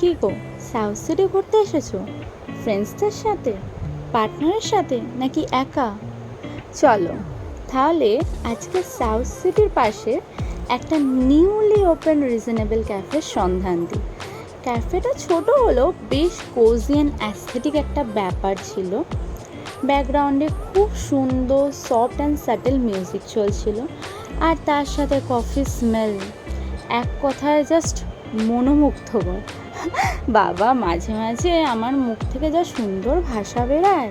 কি গো, south city ঘুরতে এসেছো? ফ্রেন্ডসদের সাথে, পার্টনারের সাথে, নাকি একা? চলো তাহলে আজকে সাউথ সিটির পাশে একটা নিউলি ওপেন রিজনেবল ক্যাফের সন্ধান দিই। ক্যাফেটা ছোট হলেও বেশ কোজি অ্যান্ড অ্যাস্থেটিক একটা ব্যাপার ছিল। ব্যাকগ্রাউন্ডে খুব সুন্দর সফট অ্যান্ড স্যাটেল মিউজিক চলছিল, আর তার সাথে কফি স্মেল এক কথায় জাস্ট মনোমুগ্ধকর। বাবা, মাঝে মাঝে আমার মুখ থেকে যা সুন্দর ভাষা বেরায়।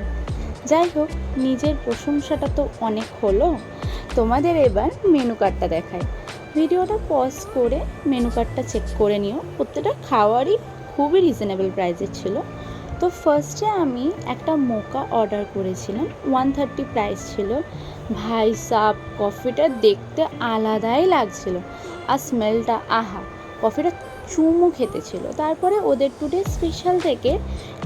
যাই হোক, নিজের প্রশংসাটা তো অনেক হলো, তোমাদের এবার মেনু কার্ডটা দেখাই। ভিডিওটা পজ করে মেনু কার্ডটা চেক করে নিও, প্রত্যেকটা খাওয়ারই খুবই রিজনেবল প্রাইসের ছিল। তো ফার্স্টে আমি একটা মোকা অর্ডার করেছিলাম, 130 প্রাইস ছিল। ভাই সাব, কফিটা দেখতে আলাদাই লাগছিল, আর স্মেলটা আহা, কফিটা চুমু খেতে ছিল। তারপরে ওদের টুডে স্পেশাল থেকে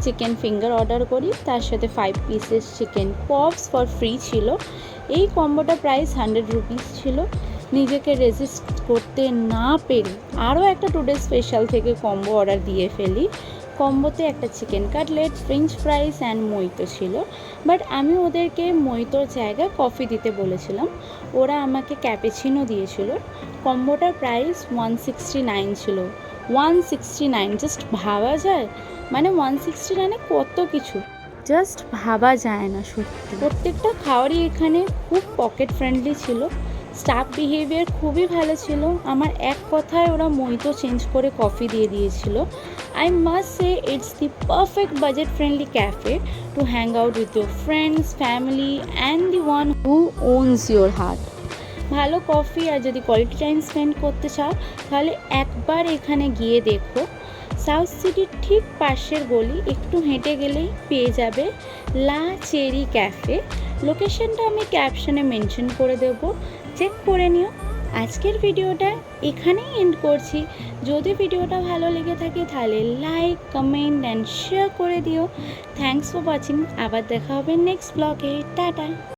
চিকেন ফিঙ্গার অর্ডার করি, তার সাথে 5 pieces chicken pops for free ছিল। এই কম্বোটা প্রাইস 100 রুপিস ছিল। নিজেকে রেজিস্ট করতে না পেরে আরও একটা টুডে স্পেশাল থেকে কম্বো অর্ডার দিয়ে ফেলি। কম্বোতে একটা chicken cutlet, French fries and মইতো ছিল, বাট আমি ওদেরকে মইতোর জায়গায় কফি দিতে বলেছিলাম। ওরা আমাকে ক্যাপেচিনো দিয়েছিল। কম্বোটার প্রাইস 169 ছিল। 169, জাস্ট ভাবা যায়? মানে 169-এ কত কিছু জাস্ট ভাবা যায় না সত্যি। প্রত্যেকটা খাওয়ারই এখানে খুব পকেট ফ্রেন্ডলি ছিল। স্টাফ বিহেভিয়ার খুবই ভালো ছিল। আমার এক কথায় ওরা মইতো চেঞ্জ করে কফি দিয়ে দিয়েছিল। I must say it's the perfect budget friendly cafe two hang out with your friends, family and the one who ওনস your heart. ভালো কফি আর যদি কোয়ালিটি টাইম স্পেন্ড করতে চাও, তাহলে একবার এখানে গিয়ে দেখো। সাউথ সিটির ঠিক পাশের গলি একটু হেঁটে গেলেই পেয়ে যাবে লা চেরি ক্যাফে। লোকেশনটা আমি ক্যাপশনে মেনশন করে দেবো, চেক করে নিও। আজকের ভিডিওটা এখানেই এন্ড করছি। যদি ভিডিওটা ভালো লেগে থাকে তাহলে লাইক, কমেন্ট অ্যান্ড শেয়ার করে দিও। Thanks for watching. আবার দেখা হবে নেক্সট ব্লগে। টাটা।